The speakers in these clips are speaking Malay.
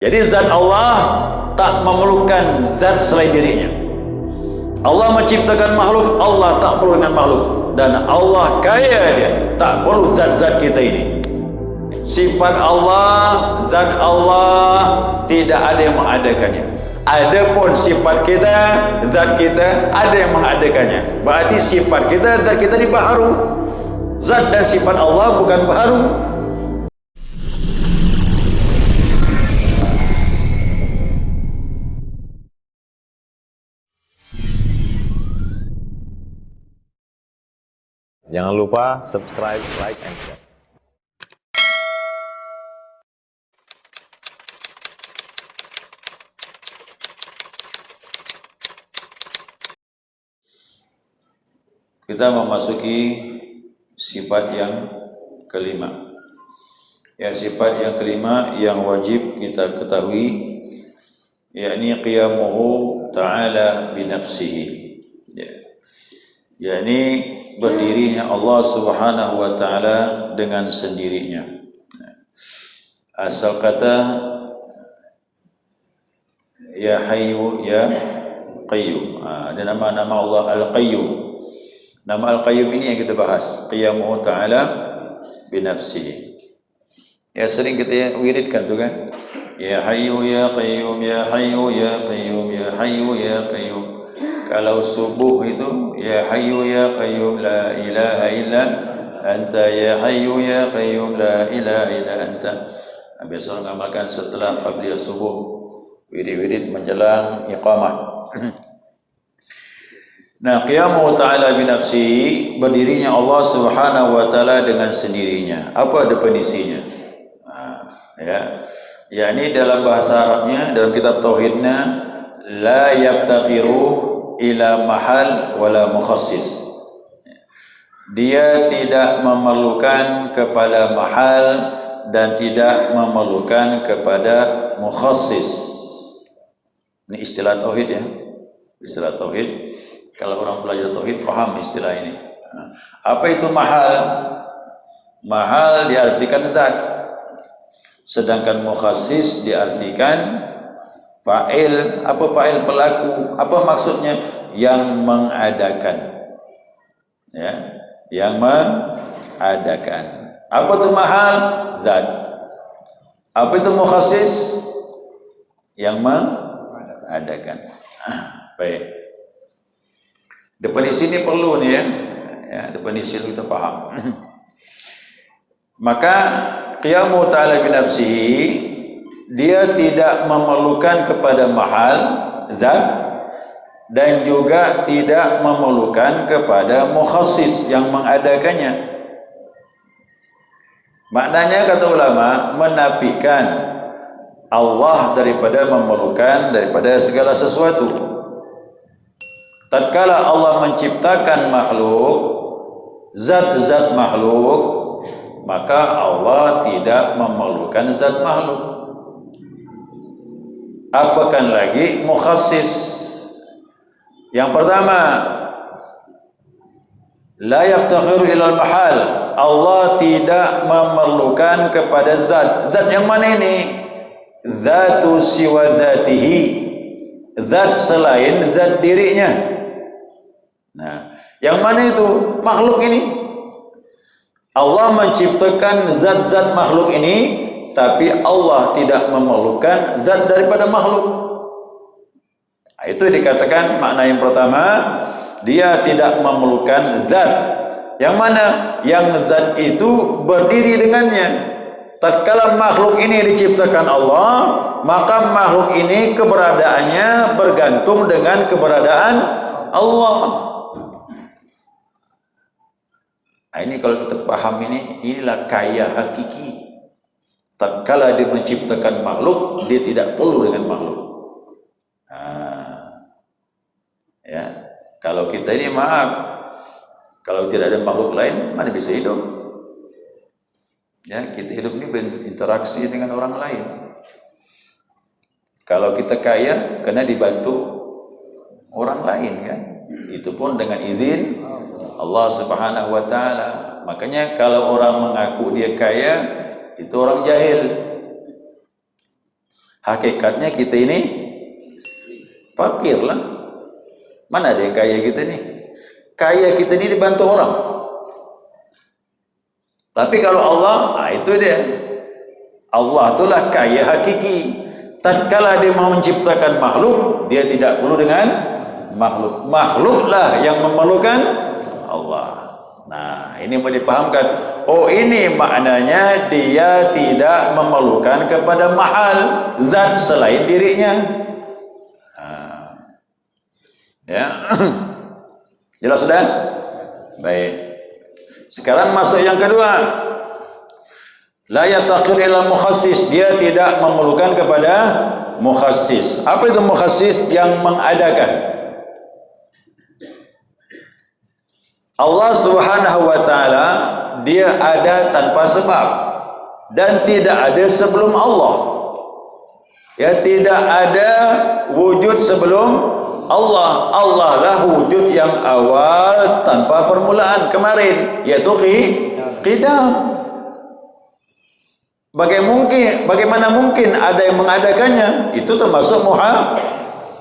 Jadi zat Allah tak memerlukan zat selain dirinya. Allah menciptakan makhluk, Allah tak perlu dengan makhluk. Dan Allah kaya dia, tak perlu zat-zat kita ini. Sifat Allah, zat Allah tidak ada yang mengadakannya. Adapun sifat kita, zat kita ada yang mengadakannya. Berarti sifat kita, zat kita ini baharu. Zat dan sifat Allah bukan baharu. Jangan lupa subscribe, like, and share. Kita memasuki sifat yang kelima. Ya, sifat yang kelima yang wajib kita ketahui, yakni qiyamuhu ta'ala binafsihi. Ya. Yakni berdirinya Allah Subhanahu wa taala dengan sendirinya. Asal kata ya hayyu ya qayyum. Ada nama-nama Allah Al-Qayyum. Nama Al-Qayyum ini yang kita bahas, qiyamuhu ta'ala binafsihi. Ya sering kita wiridkan tu kan. Ya hayyu ya qayyum, ya hayyu ya qayyum, ya hayyu ya qayyum. Kalau subuh itu ya hayyu ya qayyum la ilaha illa anta, ya hayyu ya qayyum la ilaha illa anta. Biasa mengamalkan setelah qabliyah subuh, wirid-wirid menjelang iqamah. Nah, qiyamuhu ta'ala binafsihi, berdirinya Allah Subhanahu wa taala dengan sendirinya. Apa definisinya? Ya. Yakni dalam bahasa Arabnya, dalam kitab tauhidnya, la yabtaqiru ila mahal wala mukhassis. Dia tidak memerlukan kepada mahal dan tidak memerlukan kepada mukhassis. Ini istilah tauhid ya. Istilah tauhid. Kalau orang belajar tauhid paham istilah ini. Apa itu mahal? Mahal diartikan zat. Sedangkan mukhassis diartikan fa'il. Apa fa'il? Pelaku. Apa maksudnya? Yang mengadakan. Ya, yang mengadakan. Apa itu mahal? Zat. Apa itu mukhassis? Yang mengadakan. Baik. Definisi ini perlu nih ya. Ya, definisi itu kita paham. Maka qiyamuhu ta'ala binafsihi, dia tidak memerlukan kepada mahal, zat, dan juga tidak memerlukan kepada mukhassis yang mengadakannya. Maknanya kata ulama, menafikan Allah daripada memerlukan daripada segala sesuatu. Tatkala Allah menciptakan makhluk, zat-zat makhluk, maka Allah tidak memerlukan zat makhluk. Apakah lagi mukhassis? Yang pertama, la yabtaghiru ilal mahal. Allah tidak memerlukan kepada zat. Zat yang mana ini? Zatu siwa zatihi. Zat selain zat dirinya. Nah, yang mana itu? Makhluk ini. Allah menciptakan zat-zat makhluk ini, tapi Allah tidak memerlukan zat daripada makhluk. Itu dikatakan makna yang pertama, dia tidak memerlukan zat. Yang mana? Yang zat itu berdiri dengannya. Tatkala makhluk ini diciptakan Allah, maka makhluk ini keberadaannya bergantung dengan keberadaan Allah. Nah, ini kalau kita paham ini, inilah kaya hakiki. Tatkala dia menciptakan makhluk, dia tidak perlu dengan makhluk. Ya, kalau kita ini maaf, kalau tidak ada makhluk lain, mana bisa hidup? Ya, kita hidup ini berinteraksi dengan orang lain. Kalau kita kaya, kena dibantu orang lain kan? Itu pun dengan izin Allah Subhanahu wa taala. Makanya kalau orang mengaku dia kaya, itu orang jahil. Hakikatnya kita ini fakir lah. Mana ada yang kaya kita ni? Kaya kita ni dibantu orang. Tapi kalau Allah, itu dia. Allah itulah kaya hakiki. Tatkala dia mau menciptakan makhluk, dia tidak perlu dengan makhluk. Makhluklah yang memerlukan Allah. Nah, ini mau dipahamkan. Oh, ini maknanya dia tidak memerlukan kepada mahal zat selain dirinya. Ya. Jelas sudah? Baik. Sekarang masuk yang kedua. La yataqir ila mukhassis, dia tidak memerlukan kepada mukhassis. Apa itu mukhassis? Yang mengadakan. Allah Subhanahu wa taala dia ada tanpa sebab dan tidak ada sebelum Allah. Ya, tidak ada wujud sebelum Allah. Allah lah wujud yang awal tanpa permulaan kemarin, yaitu qidam. Bagaimana mungkin ada yang mengadakannya? Itu termasuk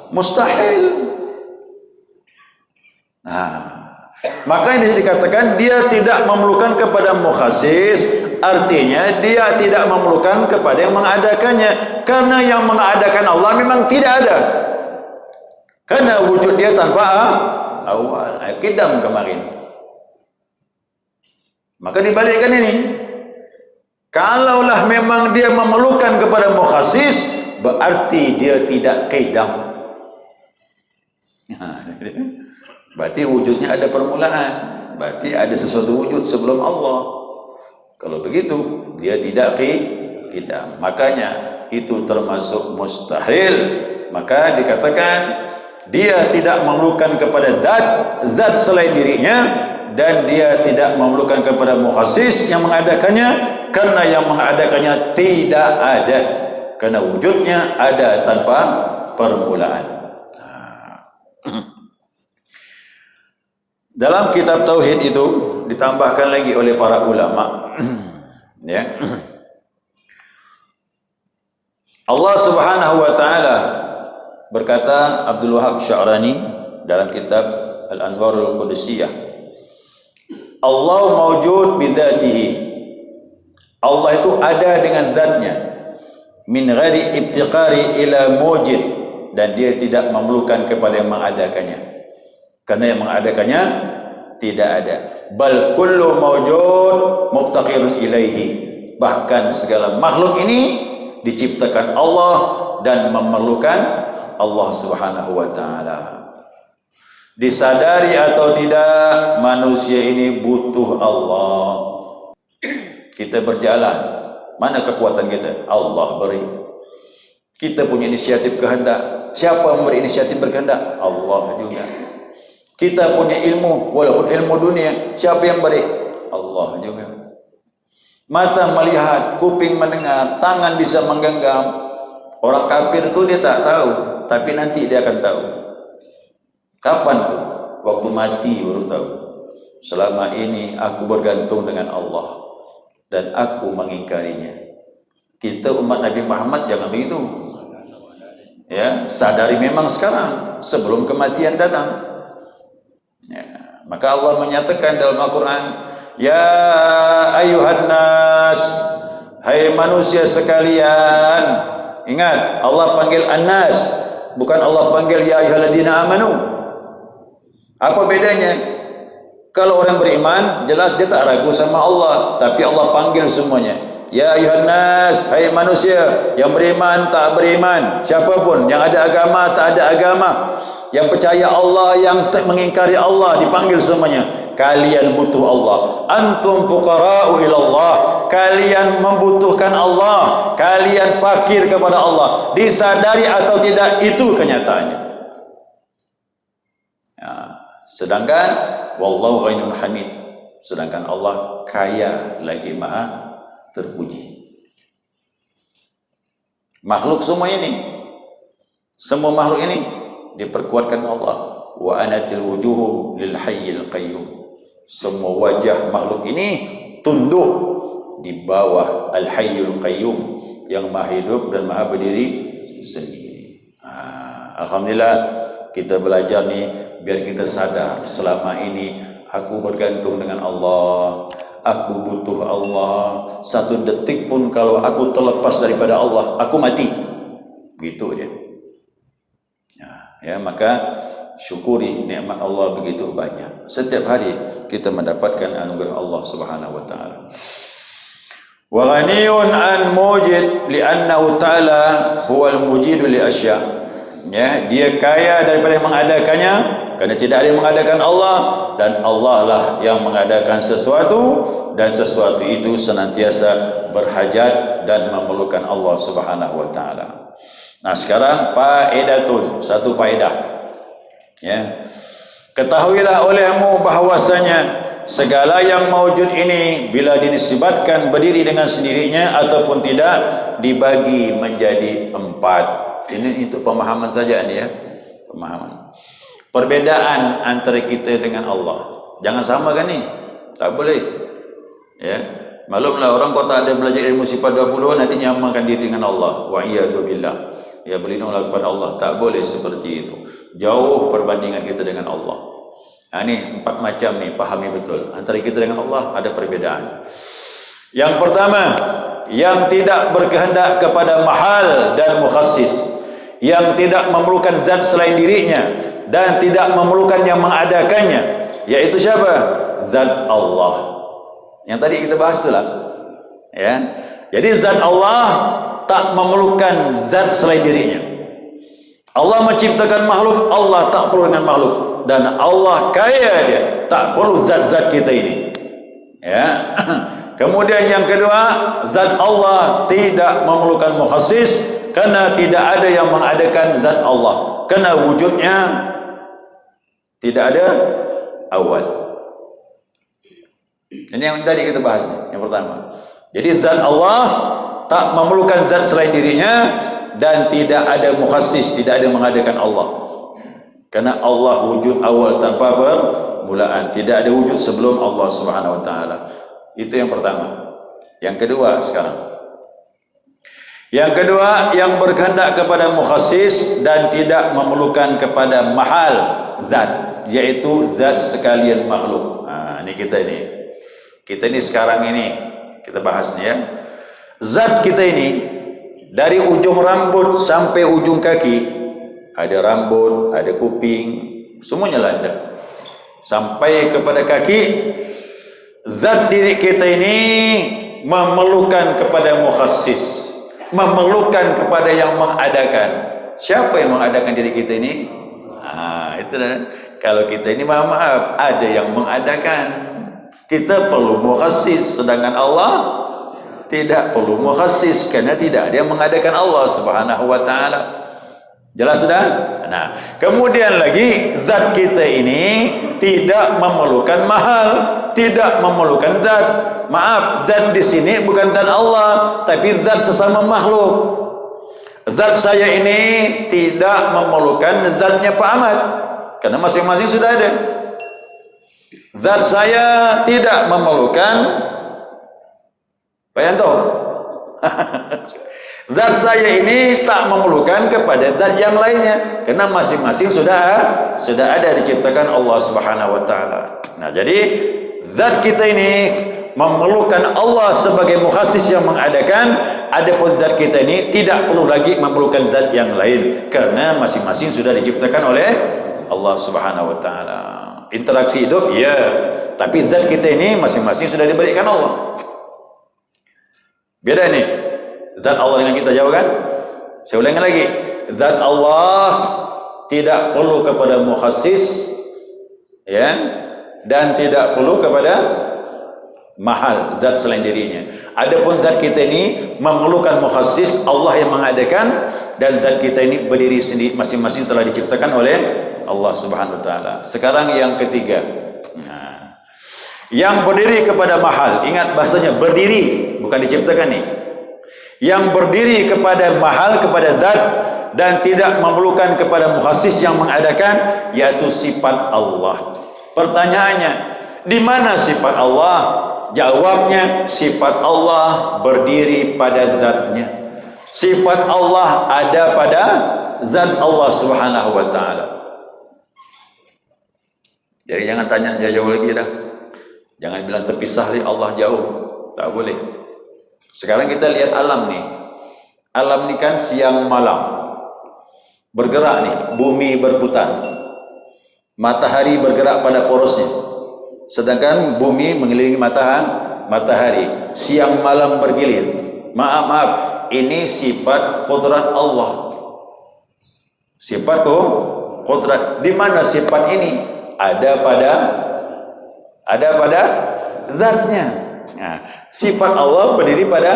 mustahil. Nah, maka ini dikatakan dia tidak memerlukan kepada mukhassis, artinya dia tidak memerlukan kepada yang mengadakannya, karena yang mengadakan Allah memang tidak ada. Karena wujud dia tanpa awal, qidam kemarin. Maka dibalikkan ini. Kalaulah memang dia memerlukan kepada mukhassis, berarti dia tidak qidam. Berarti wujudnya ada permulaan. Berarti ada sesuatu wujud sebelum Allah. Kalau begitu, dia tidak qidam. Makanya itu termasuk mustahil. Maka dikatakan dia tidak memerlukan kepada zat selain dirinya, dan dia tidak memerlukan kepada mukhassis yang mengadakannya, karena yang mengadakannya tidak ada, karena wujudnya ada tanpa permulaan. Dalam kitab tauhid itu ditambahkan lagi oleh para ulama, ya. Allah Subhanahu wa taala berkata, Abdul Wahab Sya'rani dalam kitab Al-Anwarul Qudusiyah, Allah mawjud bidzatihi. Allah itu ada dengan zatnya, min ghairi ibtiqari ila mujid, dan dia tidak memerlukan kepada yang mengadakannya, karena yang mengadakannya tidak ada. Bal kullu mawjud muftaqirun ilaihi, bahkan segala makhluk ini diciptakan Allah dan memerlukan Allah Subhanahu wa taala. Disadari atau tidak, manusia ini butuh Allah. Kita berjalan, mana kekuatan kita? Allah beri. Kita punya inisiatif kehendak. Siapa yang beri inisiatif berkehendak? Allah juga. Kita punya ilmu, walaupun ilmu dunia, siapa yang beri? Allah juga. Mata melihat, kuping mendengar, tangan bisa menggenggam. Orang kafir itu dia tak tahu, tapi nanti dia akan tahu. Kapan tuh? Waktu mati baru tahu. Selama ini aku bergantung dengan Allah dan aku mengingkarinya. Kita umat Nabi Muhammad jangan begitu. Ya, sadari memang sekarang sebelum kematian datang. Ya, maka Allah menyatakan dalam Al-Qur'an, ya ayuhan nas, hai manusia sekalian. Ingat, Allah panggil an-nas, bukan Allah panggil ya ayyuhalladzina amanu. Apa bedanya? Kalau orang beriman, jelas dia tak ragu sama Allah, tapi Allah panggil semuanya. Ya ayuhan nas, hai manusia, yang beriman tak beriman, siapapun, yang ada agama tak ada agama, yang percaya Allah, yang tak mengingkari Allah, dipanggil semuanya. Kalian butuh Allah. Antum fuqara'u ilallah. Kalian membutuhkan Allah. Kalian fakir kepada Allah. Disadari atau tidak, itu kenyataannya. Ya, sedangkan wallahu ghaniyun hamid. Sedangkan Allah kaya lagi maha terpuji. Makhluk semua ini, semua makhluk ini diperkuatkan Allah. Wa anatil wujuhu lil hayyil qayyum. Semua wajah makhluk ini tunduk di bawah al hayyul qayyum, yang maha hidup dan maha berdiri sendiri. Alhamdulillah kita belajar nih biar kita sadar selama ini aku bergantung dengan Allah, aku butuh Allah. Satu detik pun kalau aku terlepas daripada Allah, aku mati. Begitu dia. Ya, maka syukuri nikmat Allah begitu banyak. Setiap hari kita mendapatkan anugerah Allah Subhanahu wa taala. Wa ghaniyun an mujid li'annahu ta'ala huwal mujidu li asya'. Ya, dia kaya daripada yang mengadakannya kerana tidak ada yang mengadakan Allah, dan Allah lah yang mengadakan sesuatu, dan sesuatu itu senantiasa berhajat dan memerlukan Allah Subhanahu wa taala. Nah, sekarang faedatun, satu faedah. Ya. Ketahuilah olehmu bahwasanya segala yang maujud ini bila dinisbatkan berdiri dengan sendirinya ataupun tidak dibagi menjadi 4. Ini itu pemahaman saja ini ya, pemahaman. Perbedaan antara kita dengan Allah. Jangan sama kan nih? Tak boleh. Ya. Maklumlah orang kau tak ada belajar ilmu sifat 20 nanti nyamakan diri dengan Allah. Wa iyadzu billah. Ya, berlindunglah kepada Allah. Tak boleh seperti itu. Jauh perbandingan kita dengan Allah. Ini 4 macam nih, pahami betul. Antara kita dengan Allah ada perbedaan. Yang pertama, yang tidak berkehendak kepada mahal dan mukhassis, yang tidak memerlukan zat selain dirinya dan tidak memerlukan yang mengadakannya, yaitu siapa? Zat Allah. Yang tadi kita bahas itulah. Ya. Jadi zat Allah tak memerlukan zat selain dirinya. Allah menciptakan makhluk, Allah tak perlu dengan makhluk, dan Allah kaya, dia tak perlu zat-zat kita ini. Ya. Kemudian yang kedua, zat Allah tidak memerlukan mukhassis kerana tidak ada yang mengadakan zat Allah, kerana wujudnya tidak ada awal. Ini yang tadi kita bahas nih, yang pertama. Jadi zat Allah tak memerlukan zat selain dirinya, dan tidak ada mukhassis, tidak ada mengadakan Allah. Karena Allah wujud awal tanpa permulaan, tidak ada wujud sebelum Allah Subhanahu wa taala. Itu yang pertama. Yang kedua sekarang. Yang kedua, yang berkehendak kepada mukhassis dan tidak memerlukan kepada mahal zat, yaitu zat sekalian makhluk. Ini kita ini. Kita ini sekarang ini kita bahas nih ya. Zat kita ini dari ujung rambut sampai ujung kaki, ada rambut, ada kuping, semuanya ada. Sampai kepada kaki, zat diri kita ini memerlukan kepada mukhassis, memerlukan kepada yang mengadakan. Siapa yang mengadakan diri kita ini? Itulah. Kalau kita ini maaf, ada yang mengadakan. Kita perlu mukhassis, sedangkan Allah tidak perlu mukhassis kerana tidak ada yang mengadakan Allah Subhanahu wa taala. Jelas sudah? Nah, kemudian lagi zat kita ini tidak memerlukan mahal, tidak memerlukan zat. Maaf, zat di sini bukan zat Allah, tapi zat sesama makhluk. Zat saya ini tidak memerlukan zatnya Pak Ahmad, karena masing-masing sudah ada. Zat saya tidak memerlukan Pak Yanto. Zat saya ini tak memerlukan kepada zat yang lainnya, karena masing-masing sudah ada diciptakan Allah Subhanahu wa taala. Nah, jadi zat kita ini memerlukan Allah sebagai mukhassis yang mengadakan, adapun zat kita ini tidak perlu lagi memerlukan zat yang lain, karena masing-masing sudah diciptakan oleh Allah Subhanahu wa taala. Interaksi hidup ya, tapi zat kita ini masing-masing sudah diberikan Allah. Beda nih zat Allah dengan kita, jauh kan? Saya ulangi lagi, zat Allah tidak perlu kepada mukhassis, ya, dan tidak perlu kepada mahal zat selain dirinya. Adapun zat kita ini memerlukan mukhassis, Allah yang mengadakan, dan zat kita ini berdiri sendiri, masing-masing telah diciptakan oleh Allah Subhanahu wa taala. Sekarang yang ketiga. Nah, yang berdiri kepada mahal, ingat bahasanya berdiri, bukan diciptakan nih. Yang berdiri kepada mahal, kepada zat, dan tidak memerlukan kepada mukhassis yang mengadakan, yaitu sifat Allah. Pertanyaannya, di mana sifat Allah? Jawabnya, sifat Allah berdiri pada zatnya. Sifat Allah ada pada zat Allah Subhanahu wa taala. Jadi jangan tanya jauh lagi dah. Jangan bilang terpisah li Allah jauh. Tak boleh. Sekarang kita lihat alam nih. Alam ni kan siang malam. Bergerak nih, bumi berputar. Matahari bergerak pada porosnya. Sedangkan bumi mengelilingi matahari. Siang malam bergilir. Maaf, ini sifat qudrat Allah. Sifat qudrat. Di mana sifat ini? Ada pada zatnya. Nah, sifat Allah berdiri pada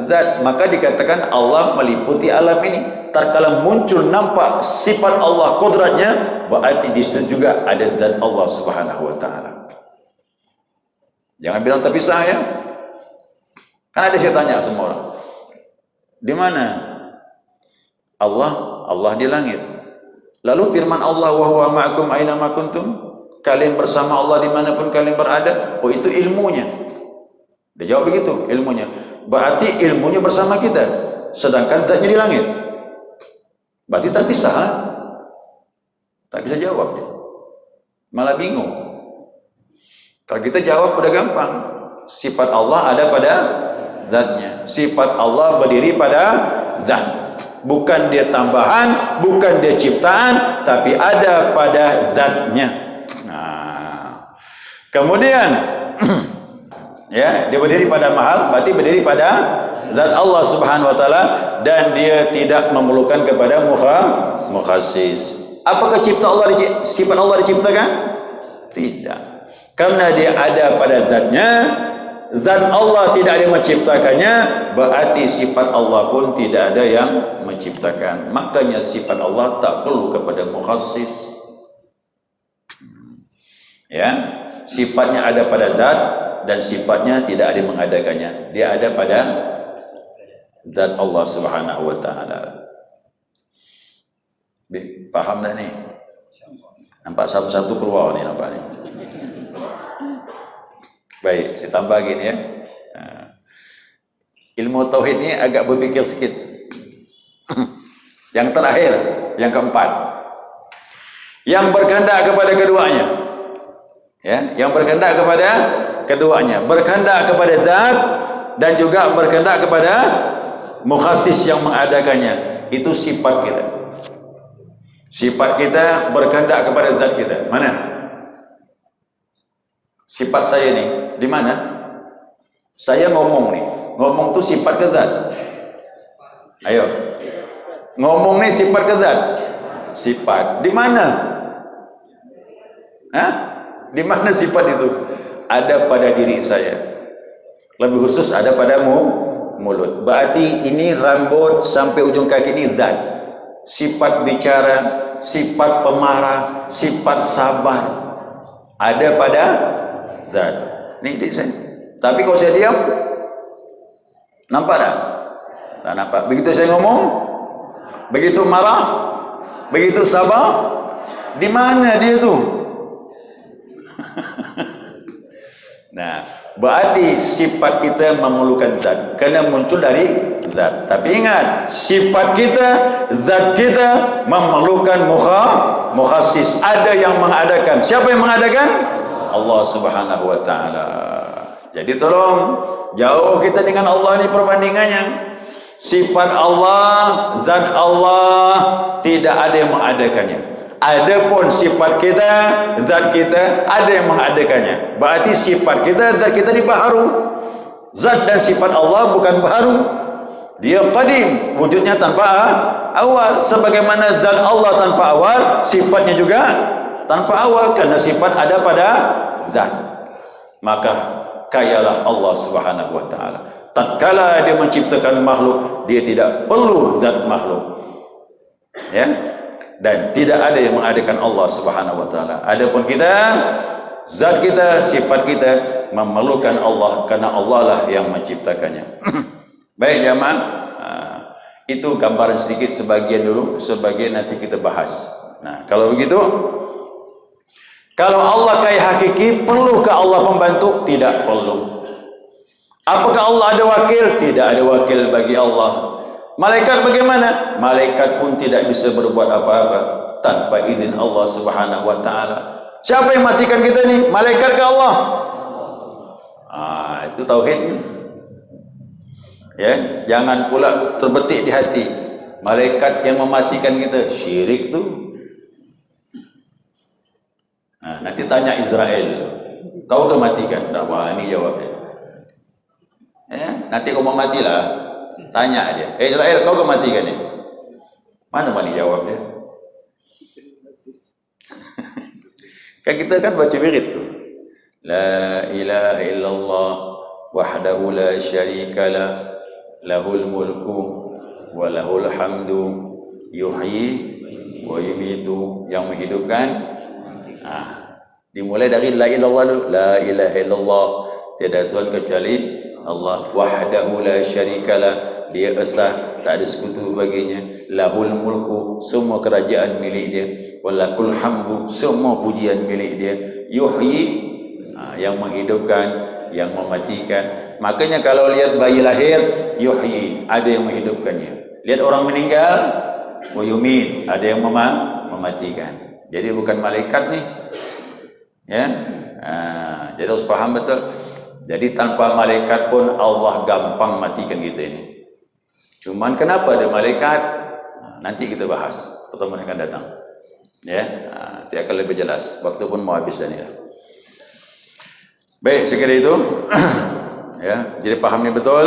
zat, maka dikatakan Allah meliputi alam ini. Tatkala muncul nampak sifat Allah qudratnya, berarti di situ juga ada zat Allah Subhanahu wa taala. Jangan bilang terpisah ya. Kan ada saya tanya semua orang. Di mana Allah? Allah di langit. Lalu firman Allah, wa huwa ma'akum aina ma kuntum. Kalian bersama Allah dimanapun kalian berada. Oh, itu ilmunya. Dia jawab begitu, ilmunya. Berarti ilmunya bersama kita, sedangkan zatnya di langit. Berarti terpisah lah. Tak bisa jawab dia. Malah bingung. Kalau kita jawab udah gampang. Sifat Allah ada pada zatnya. Sifat Allah berdiri pada zat. Bukan dia tambahan, bukan dia ciptaan, tapi ada pada zatnya. Nah, kemudian ya, dia berdiri pada mahal, berarti berdiri pada zat Allah Subhanahu wa taala, dan dia tidak memerlukan kepada mukhassis. Apakah sifat Allah diciptakan? Tidak. Karena dia ada pada zatnya, zat Allah tidak ada yang menciptakannya, berarti sifat Allah pun tidak ada yang menciptakan. Makanya sifat Allah tak perlu kepada mukhassis. Ya, sifatnya ada pada zat dan sifatnya tidak ada yang mengadakannya. Dia ada pada zat Allah Subhanahu wa taala. Paham dah ni? Nampak satu-satu keluar ni, nampak ni. Baik, saya tambah gini ya. Ilmu tauhid ni agak berfikir sikit. Yang terakhir, yang keempat, yang berkehendak kepada keduanya. Ya, yang berkehendak kepada keduanya, berkehendak kepada zat dan juga berkehendak kepada mukhassis yang mengadakannya. Itu sifat kita. Sifat kita berkehendak kepada zat kita. Mana? Sifat saya ni di mana? Saya ngomong nih. Ngomong tu sifat ke zat? Ayo. Ngomong ni sifat ke zat? Sifat. Di mana? Hah? Di mana sifat itu? Ada pada diri saya. Lebih khusus ada pada mulut. Berarti ini rambut sampai ujung kaki ini zat. Sifat bicara, sifat pemarah, sifat sabar ada pada zat. Ni di saya. Tapi kalau saya diam, nampak tak? Tak nampak. Begitu saya ngomong, begitu marah, begitu sabar, di mana dia tu? Nah, berarti sifat kita memerlukan zat, kerana muncul dari zat. Tapi ingat, sifat kita, zat kita memerlukan mukhassis. Ada yang mengadakan. Siapa yang mengadakan? Allah Subhanahu wa taala. Jadi tolong jauh kita dengan Allah ni perbandingannya. Sifat Allah, zat Allah tidak ada yang mengadakannya. Adapun sifat kita, zat kita ada yang mengadakannya. Berarti sifat kita, zat kita ni baharu. Zat dan sifat Allah bukan baharu. Dia qadim, wujudnya tanpa awal. Sebagaimana zat Allah tanpa awal, sifatnya juga tanpa awal, kerana sifat ada pada zat. Maka kayalah Allah Subhanahu wa taala. Tatkala dia menciptakan makhluk, dia tidak perlu zat makhluk. Ya? Dan tidak ada yang mengadakan Allah Subhanahu wa taala. Adapun kita, zat kita, sifat kita memerlukan Allah, karena Allah lah yang menciptakannya. Baik jamaah, itu gambaran sedikit, sebagian dulu, sebagian nanti kita bahas. Nah, kalau begitu, kalau Allah kaya hakiki, perlukah Allah pembantu? Tidak perlu. Apakah Allah ada wakil? Tidak ada wakil bagi Allah. Malaikat bagaimana? Malaikat pun tidak bisa berbuat apa-apa tanpa izin Allah Subhanahu wa taala. Siapa yang matikan kita ni? Malaikat ke Allah? Itu tauhid ni. Ya, jangan pula terbetik di hati malaikat yang mematikan kita. Syirik tu. Nanti tanya Israel, kau ke matikan? Tak berani jawab dia. Nanti kau mau matilah. Tanya dia, Israel, kau ke matikan ni? Mana berani jawab dia? Kan kita kan baca wirid tu. La ilaha illallah wahdahu la syarika lah, lahul mulku wa lahul hamdu yuhyi wa yumitu, yang menghidupkan. Dimulai dari la ilallah dulu. La ilaha illallah, tiada Tuhan kecuali Allah. Wahdahu la syarikalah, dia esa, tak ada sekutu baginya. Lahul mulku, semua kerajaan milik dia. Walakul hamdu, semua pujian milik dia. Yuhyi, yang menghidupkan, yang mematikan. Makanya kalau lihat bayi lahir, yuhyi, ada yang menghidupkannya. Lihat orang meninggal, wa yumit, ada yang mematikan. Jadi bukan malaikat nih, ya. Jadi harus paham betul. Jadi tanpa malaikat pun Allah gampang matikan kita ini. Cuman kenapa ada malaikat? Nanti kita bahas pertemuan yang akan datang. Ya, nanti akan lebih jelas. Waktu pun mau habis dan ya. Baik, sekira itu. Ya, jadi pahamnya betul.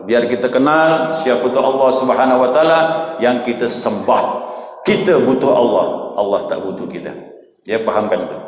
Biar kita kenal siapa itu Allah Subhanahu wa taala yang kita sembah. Kita butuh Allah, Allah tak butuh kita. Ya, pahamkan itu.